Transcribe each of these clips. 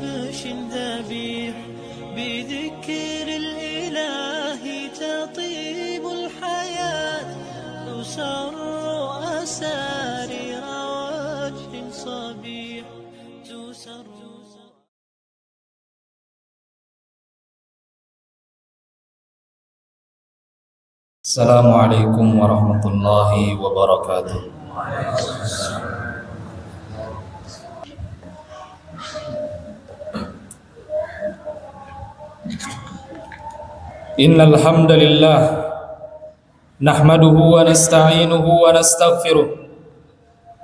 كبش ذبيح بذكر الإله تطيب الحياة تسر أسارير وجه صبيح تسر. Assalamualaikum warahmatullahi wabarakatuh. Innal hamdalillah nahmaduhu wa nasta'inuhu wa nastaghfiruh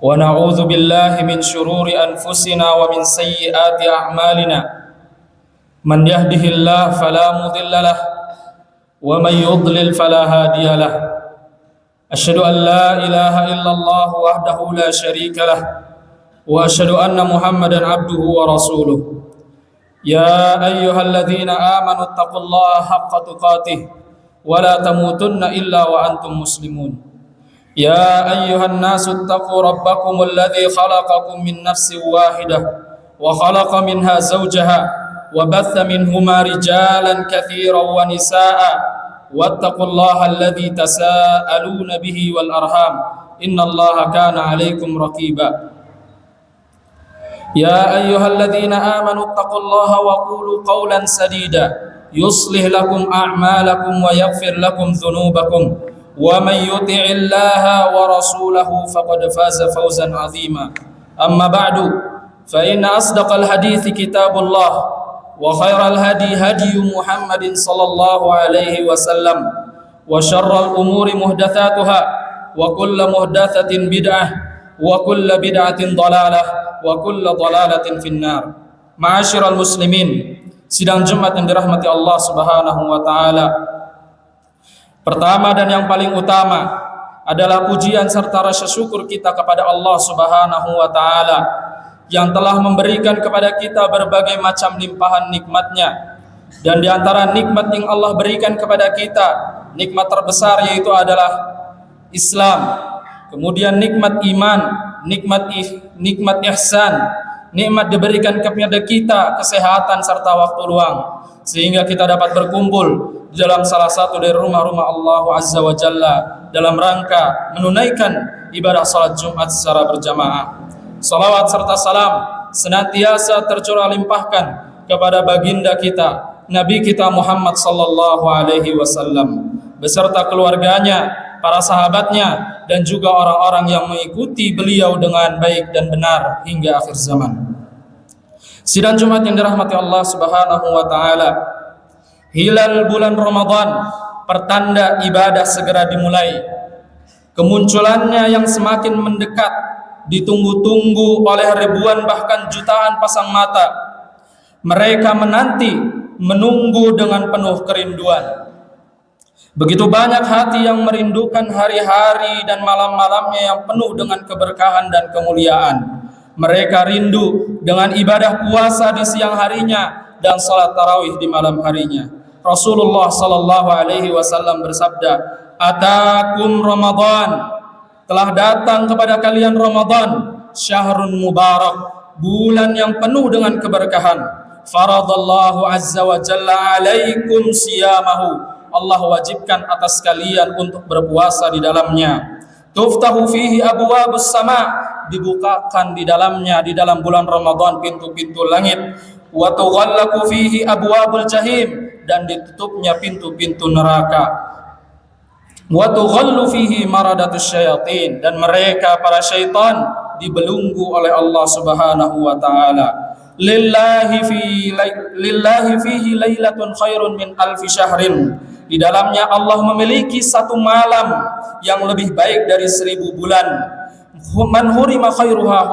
wa na'udzu billahi min shururi anfusina wa min sayyiati a'malina. Man yahdihillahu fala mudilla lahu wa man yudlil fala hadiya lahu. Asyhadu an la ilaha illallah wahdahu la syarika lahu wa asyhadu anna Muhammadan abduhu wa rasuluh. Ya ayyuhalladzina amanu taqullaha haqqa tuqatih wa la tamutunna illa wa antum muslimun. Ya ayyuhan nasu taqu rabbakumul ladzi khalaqakum min nafsin wahidah wa khalaqa minha zawjaha wa batha minhuma rijalan katsiran wa nisaa'a wattaqullaha alladzi tasaaluna bihi wal arham innallaha kana 'alaikum raqiba. يا أيها الذين آمنوا اتقوا الله وقولوا قولا سديدا يصلح لكم أعمالكم ويغفر لكم ذنوبكم ومن يطع الله ورسوله فقد فاز فوزا عظيما. أما بعد فإن أصدق الحديث كتاب الله وخير الهدي هدي محمد صلى الله عليه وسلم وشر الأمور محدثاتها وكل محدثة بدعة وكل بدعة ضلالة wa kullu dhalalatin finnar. Ma'asyiral muslimin, sidang Jumat yang dirahmati Allah Subhanahu wa taala. Pertama dan yang paling utama adalah pujian serta rasa syukur kita kepada Allah Subhanahu wa taala yang telah memberikan kepada kita berbagai macam limpahan nikmat-Nya. Dan di antara nikmat yang Allah berikan kepada kita, nikmat terbesar yaitu adalah Islam. Kemudian nikmat iman, nikmat ihsan, nikmat diberikan kepada kita kesehatan serta waktu luang sehingga kita dapat berkumpul di dalam salah satu dari rumah-rumah Allah Azza wa Jalla dalam rangka menunaikan ibadah salat Jumat secara berjamaah. Salawat serta salam senantiasa tercurah limpahkan kepada baginda kita, Nabi kita Muhammad sallallahu alaihi wasallam beserta keluarganya, para sahabatnya, dan juga orang-orang yang mengikuti beliau dengan baik dan benar hingga akhir zaman. Sidang Jumat yang dirahmati Allah Subhanahu wa taala, hilal bulan Ramadan, pertanda ibadah segera dimulai. Kemunculannya yang semakin mendekat ditunggu-tunggu oleh ribuan bahkan jutaan pasang mata. Mereka menanti, menunggu dengan penuh kerinduan. Begitu banyak hati yang merindukan hari-hari dan malam-malamnya yang penuh dengan keberkahan dan kemuliaan. Mereka rindu dengan ibadah puasa di siang harinya dan salat tarawih di malam harinya. Rasulullah sallallahu alaihi wasallam bersabda, "Atakum Ramadan." Telah datang kepada kalian Ramadan, syahrun mubarak, bulan yang penuh dengan keberkahan. Faradallahu azza wa jalla alaikum siyamahu. Allah wajibkan atas kalian untuk berpuasa di dalamnya. Tuftahu fihi abwabus sama, dibukakan di dalamnya, di dalam bulan Ramadan pintu-pintu langit. Wa tughallaqu fihi abwabul jahim, dan ditutupnya pintu-pintu neraka. Wa tughallu fihi maradatus syayatin, dan mereka para syaitan dibelenggu oleh Allah Subhanahu wa taala. Lillahi fihi lailatun khairun min alfi syahrin. Di dalamnya Allah memiliki satu malam yang lebih baik dari 1000 bulan. Man hurima khairuha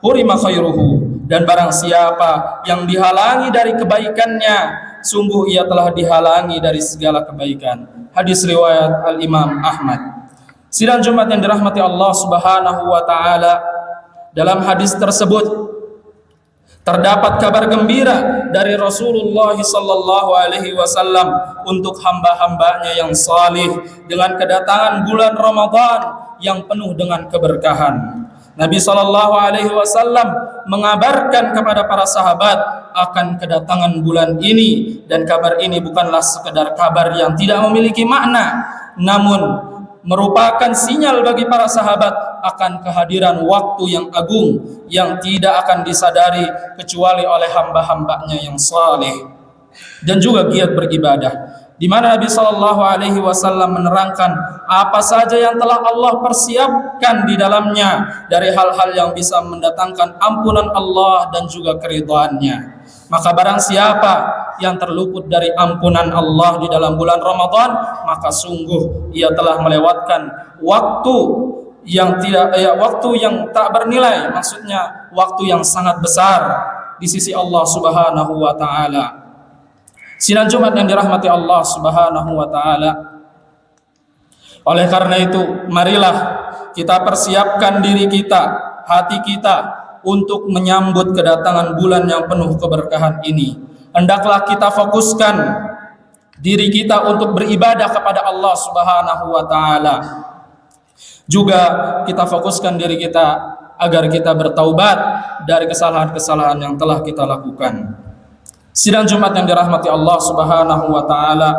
hurima khairuhu. Dan barang siapa yang dihalangi dari kebaikannya, sungguh ia telah dihalangi dari segala kebaikan. Hadis riwayat Al-Imam Ahmad. Sidang Jumat yang dirahmati Allah Subhanahu wa taala, dalam hadis tersebut terdapat kabar gembira dari Rasulullah sallallahu alaihi wasallam untuk hamba-hambanya yang salih dengan kedatangan bulan Ramadan yang penuh dengan keberkahan. Nabi sallallahu alaihi wasallam mengabarkan kepada para sahabat akan kedatangan bulan ini, dan kabar ini bukanlah sekedar kabar yang tidak memiliki makna, namun merupakan sinyal bagi para sahabat akan kehadiran waktu yang agung yang tidak akan disadari kecuali oleh hamba-hambanya yang saleh dan juga giat beribadah, di mana Nabi sallallahu alaihi wasallam menerangkan apa saja yang telah Allah persiapkan di dalamnya dari hal-hal yang bisa mendatangkan ampunan Allah dan juga keridhaannya. Maka barang siapa yang terluput dari ampunan Allah di dalam bulan Ramadan, maka sungguh ia telah melewatkan waktu yang tak bernilai, maksudnya waktu yang sangat besar di sisi Allah Subhanahu wa taala. Sidang Jumat yang dirahmati Allah Subhanahu wa taala. Oleh karena itu, marilah kita persiapkan diri kita, hati kita untuk menyambut kedatangan bulan yang penuh keberkahan ini. Hendaklah kita fokuskan diri kita untuk beribadah kepada Allah Subhanahu wa taala. Juga kita fokuskan diri kita agar kita bertaubat dari kesalahan-kesalahan yang telah kita lakukan. Sidang Jumat yang dirahmati Allah Subhanahu wa taala,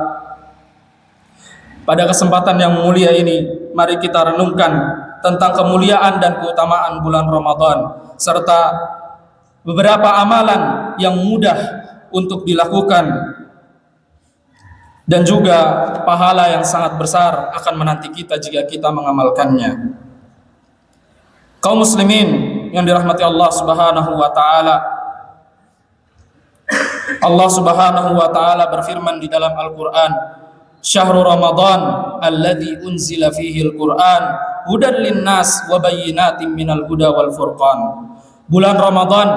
pada kesempatan yang mulia ini mari kita renungkan tentang kemuliaan dan keutamaan bulan Ramadan serta beberapa amalan yang mudah untuk dilakukan dan juga pahala yang sangat besar akan menanti kita jika kita mengamalkannya. Kaum muslimin yang dirahmati Allah Subhanahu wa taala, Allah Subhanahu wa taala berfirman di dalam Al-Qur'an, "Syahrul Ramadan alladzi unzila fihi al-Qur'an hudan linnas wa bayyinatin minal huda wal furqan." Bulan Ramadan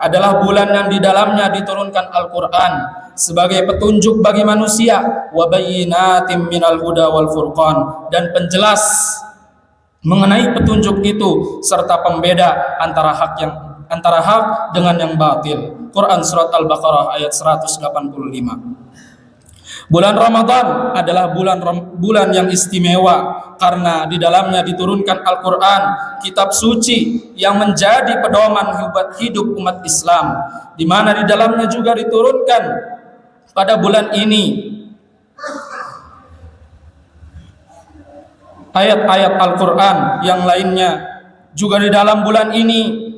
adalah bulan yang di dalamnya diturunkan Al-Qur'an sebagai petunjuk bagi manusia, wa bayyinatin minal huda wal furqan, dan penjelas mengenai petunjuk itu serta pembeda antara hak dengan yang batil. Quran surat Al-Baqarah ayat 185. Bulan Ramadan adalah bulan yang istimewa karena di dalamnya diturunkan Al-Quran, kitab suci yang menjadi pedoman hidup umat Islam, di mana di dalamnya juga diturunkan pada bulan ini ayat-ayat Al-Quran yang lainnya. Juga di dalam bulan ini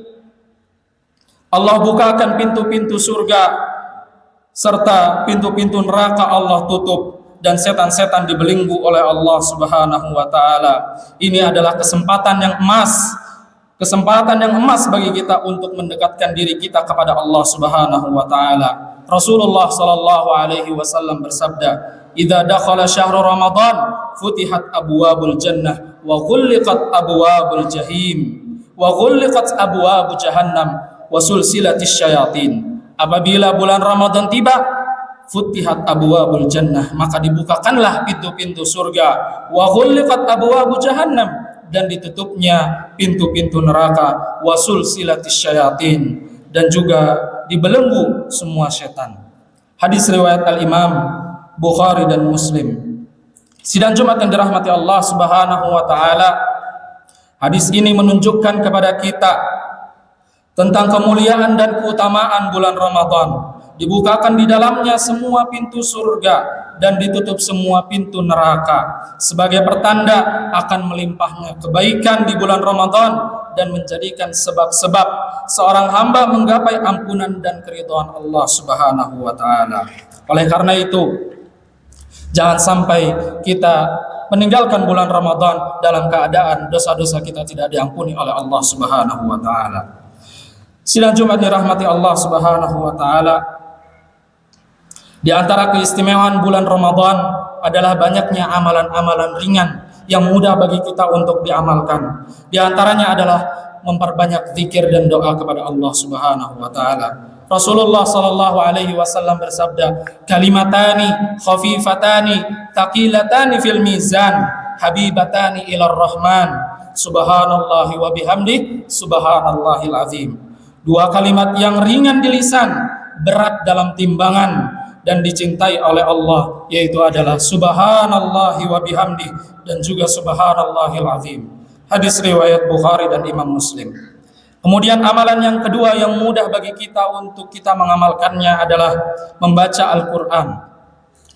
Allah bukakan pintu-pintu surga serta pintu-pintu neraka Allah tutup dan setan-setan dibelenggu oleh Allah Subhanahu wa taala. Ini adalah kesempatan yang emas bagi kita untuk mendekatkan diri kita kepada Allah Subhanahu wa taala. Rasulullah sallallahu alaihi wasallam bersabda, "Idza dakhala syahrul Ramadan futihat abwabul jannah wa ghulliqat abwabul jahim wa ghulliqat abwabu jahannam wa sulsilatis syayatin." Apabila bulan Ramadan tiba, futihat abwabul jannah, maka dibukakanlah pintu-pintu surga, wa ghulliqat abwabu jahannam, dan ditutupnya pintu-pintu neraka, wa sulsilatis syayatin, dan juga dibelenggu semua setan. Hadis riwayat Al-Imam Bukhari dan Muslim. Sidang Jumat yang dirahmati Allah Subhanahu wa taala, hadis ini menunjukkan kepada kita tentang kemuliaan dan keutamaan bulan Ramadan. Dibukakan di dalamnya semua pintu surga dan ditutup semua pintu neraka sebagai pertanda akan melimpahnya kebaikan di bulan Ramadan dan menjadikan sebab-sebab seorang hamba menggapai ampunan dan keridhaan Allah Subhanahu wa taala. Oleh karena itu, jangan sampai kita meninggalkan bulan Ramadan dalam keadaan dosa-dosa kita tidak diampuni oleh Allah Subhanahu wa taala. Sidang Jumat dirahmati Allah Subhanahu wa taala, di antara keistimewaan bulan Ramadan adalah banyaknya amalan-amalan ringan yang mudah bagi kita untuk diamalkan. Di antaranya adalah memperbanyak zikir dan doa kepada Allah Subhanahu wa taala. Rasulullah sallallahu alaihi wasallam bersabda, "Kalimatani khafifatani thaqilatani fil mizan, habibatani ilar rahman, subhanallahi wa bihamdi, subhanallahil azim." Dua kalimat yang ringan di lisan, berat dalam timbangan, dan dicintai oleh Allah, yaitu adalah subhanallahi wa bihamdi dan juga subhanallahil azim. Hadis riwayat Bukhari dan Imam Muslim. Kemudian amalan yang kedua yang mudah bagi kita untuk kita mengamalkannya adalah membaca Al-Quran.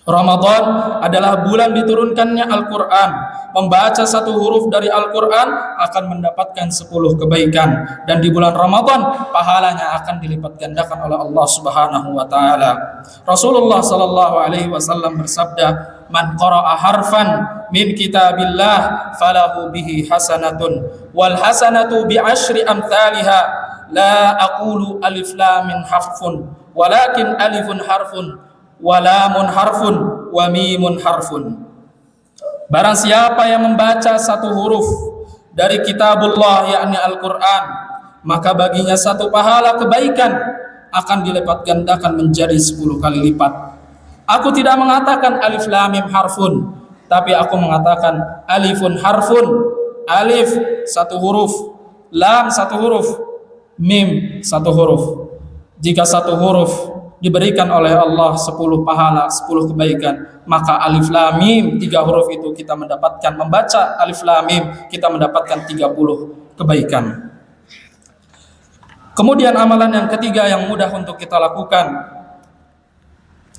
Ramadan adalah bulan diturunkannya Al-Quran. Membaca satu huruf dari Al-Quran akan mendapatkan 10 kebaikan. Dan di bulan Ramadan pahalanya akan dilipat gandakan oleh Allah Subhanahu wa taala. Rasulullah sallallahu alaihi wasallam bersabda, "Man qara'a harfan min kitabillah falahu bihi hasanatun wal hasanatu bi asyri amthaliha la aqulu alif lam mim harfun walakin alifun harfun wa lamun harfun wa mimun harfun." Barang siapa yang membaca satu huruf dari kitabullah yakni Al-Quran, maka baginya satu pahala kebaikan akan dilipat gandakan menjadi 10 kali lipat. Aku tidak mengatakan alif lam mim harfun, tapi aku mengatakan alifun harfun. Alif satu huruf, lam satu huruf, mim satu huruf. Jika satu huruf diberikan oleh Allah 10 pahala, 10 kebaikan, maka alif lam mim 3 huruf itu kita mendapatkan, membaca alif lam mim kita mendapatkan 30 kebaikan. Kemudian amalan yang ketiga yang mudah untuk kita lakukan,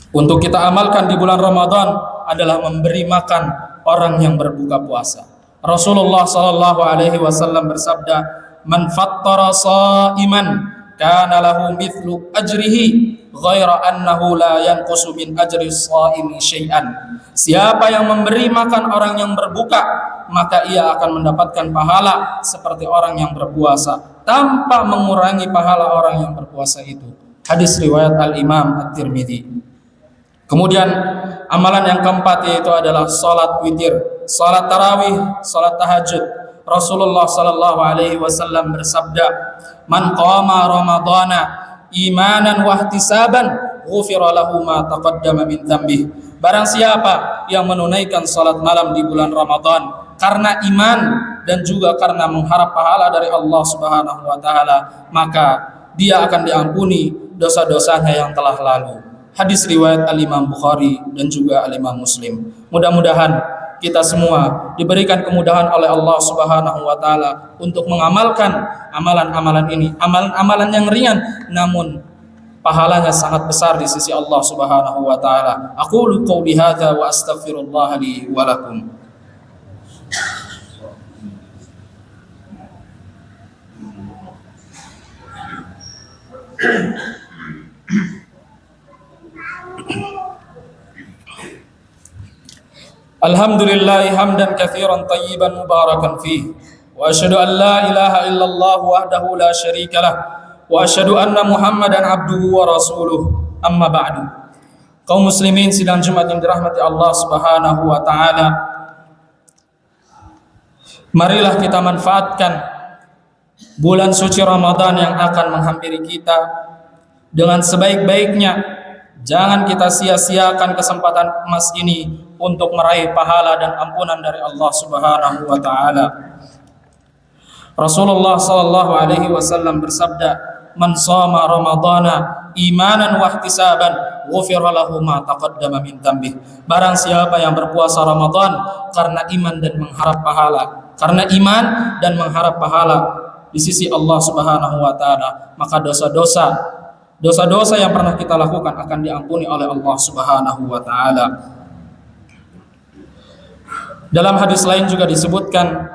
untuk kita amalkan di bulan Ramadan adalah memberi makan orang yang berbuka puasa. Rasulullah sallallahu alaihi wasallam bersabda, "Man fattara sha'iman kana lahu mithlu ajrihi ghaira annahu la yanqusu min ajri shaimi syai'an." Siapa yang memberi makan orang yang berbuka, maka ia akan mendapatkan pahala seperti orang yang berpuasa tanpa mengurangi pahala orang yang berpuasa itu. Hadis riwayat Al-Imam At-Tirmidzi. Kemudian amalan yang keempat yaitu adalah salat witir, salat tarawih, salat tahajud. Rasulullah sallallahu alaihi wasallam bersabda, "Man qama ramadhana imanan wa ihtisaban, ghufira lahu ma taqaddama min dzambih." Barang siapa yang menunaikan salat malam di bulan Ramadan karena iman dan juga karena mengharap pahala dari Allah Subhanahu wa taala, maka dia akan diampuni dosa-dosanya yang telah lalu. Hadis riwayat Al-Imam Bukhari dan juga Al-Imam Muslim. Mudah-mudahan kita semua diberikan kemudahan oleh Allah Subhanahu wa taala untuk mengamalkan amalan-amalan ini, amalan-amalan yang ringan namun pahalanya sangat besar di sisi Allah Subhanahu wa taala. Aqulu qouli hadza wa astaghfirullah li wa lakum. Alhamdulillah hamdan katsiran tayyiban mubarakan fihi wa asyhadu an la ilaha illallah wahdahu la syarika lah wa asyhadu anna Muhammadan abduhu wa rasuluh. Amma ba'du. Kaum muslimin sidang Jumat yang dirahmati Allah Subhanahu wa taala, marilah kita manfaatkan bulan suci Ramadan yang akan menghampiri kita dengan sebaik-baiknya. Jangan kita sia-siakan kesempatan emas ini untuk meraih pahala dan ampunan dari Allah Subhanahu wa taala. Rasulullah sallallahu alaihi wasallam bersabda, "Man shoma ramadhana imanan wa ihtisaban, ghufira lahu ma taqaddama min dzambih." Barang siapa yang berpuasa Ramadan karena iman dan mengharap pahala, karena iman dan mengharap pahala di sisi Allah Subhanahu wa taala, maka dosa-dosa yang pernah kita lakukan akan diampuni oleh Allah Subhanahu wa taala. Dalam hadis lain juga disebutkan,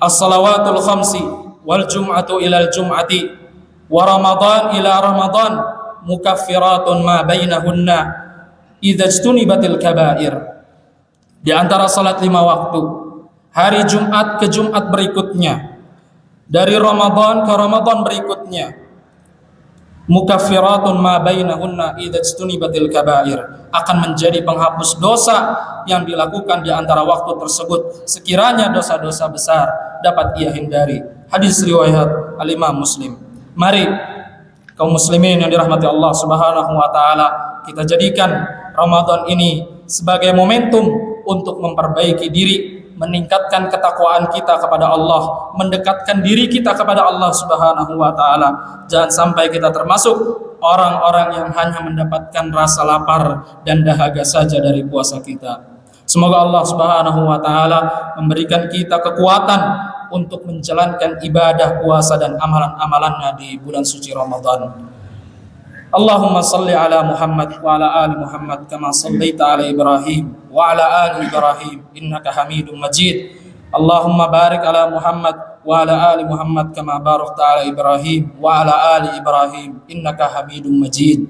as-salawatul khamsi wal jum'atu ilal jum'ati wa ramadan ila ramadan mukaffiratun ma bainahunna idza ijtunibatil kaba'ir. Di antara salat 5 waktu, hari Jumat ke Jumat berikutnya, dari Ramadan ke Ramadan berikutnya, mukaffiratun ma bainahunna idza ijtunibatil kaba'ir, akan menjadi penghapus dosa yang dilakukan di antara waktu tersebut sekiranya dosa-dosa besar dapat ia hindari. Hadis riwayat Al-Imam Muslim. Mari kaum muslimin yang dirahmati Allah Subhanahu wa taala, kita jadikan Ramadan ini sebagai momentum untuk memperbaiki diri, meningkatkan ketakwaan kita kepada Allah, mendekatkan diri kita kepada Allah Subhanahu wa taala. Jangan sampai kita termasuk orang-orang yang hanya mendapatkan rasa lapar dan dahaga saja dari puasa kita. Semoga Allah Subhanahu wa taala memberikan kita kekuatan untuk menjalankan ibadah, puasa dan amalan-amalannya di bulan suci Ramadan. Allahumma salli ala Muhammad wa ala ali Muhammad kama sallaita ala Ibrahim wa ala ali Ibrahim innaka Hamidum Majid. Allahumma barik ala Muhammad wa ala ali Muhammad kama barakta ala Ibrahim wa ala ali Ibrahim innaka Hamidum Majid.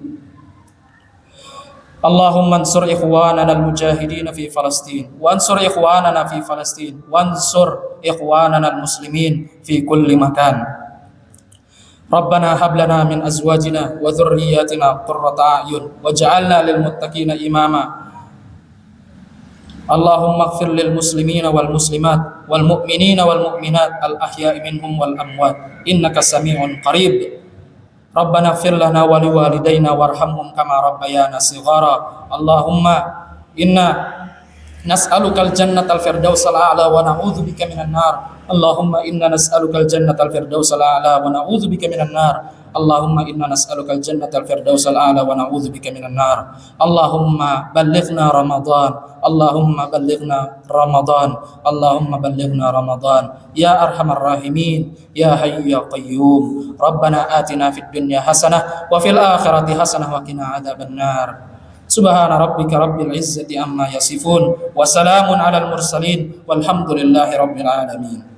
Allahumma ansur ikhwanana al-mujahidin fi Palestin wa ansur ikhwanana fi Palestin wa ansur ikhwanana al-muslimin fi kulli makan. Rabbana hab lana min azwajina wa dhurriyyatina qurrata a'yun waj'alna lil muttaqina imama. Allahumma ighfir lil muslimina wal muslimat wal mu'minina wal mu'minat al ahya'i minhum wal amwat innaka sami'un qarib. Rabbana ighfir lana wa liwalidayna warhamhum kama rabbayana shighara. Allahumma inna nas'alukal jannatal firdausal a'la wa na'udzubika minan nar. Allahumma inna nas'alukal jannatal firdausal a'la wa na'udzubika minan nar. Allahumma inna nas'alukal jannatal firdausal a'la wa na'udzubika minan nar. Allahumma ballighna Ramadan. Allahumma ballighna Ramadan. Allahumma ballighna Ramadan. Ya arhamar rahimin, ya hayyu ya qayyum. Rabbana atina fid dunya hasanah wa fil akhirati hasanah wa qina adzabannar. Subhana rabbika rabbil izzati amma yasifun wa salamun alal mursalin walhamdulillahi rabbil alamin.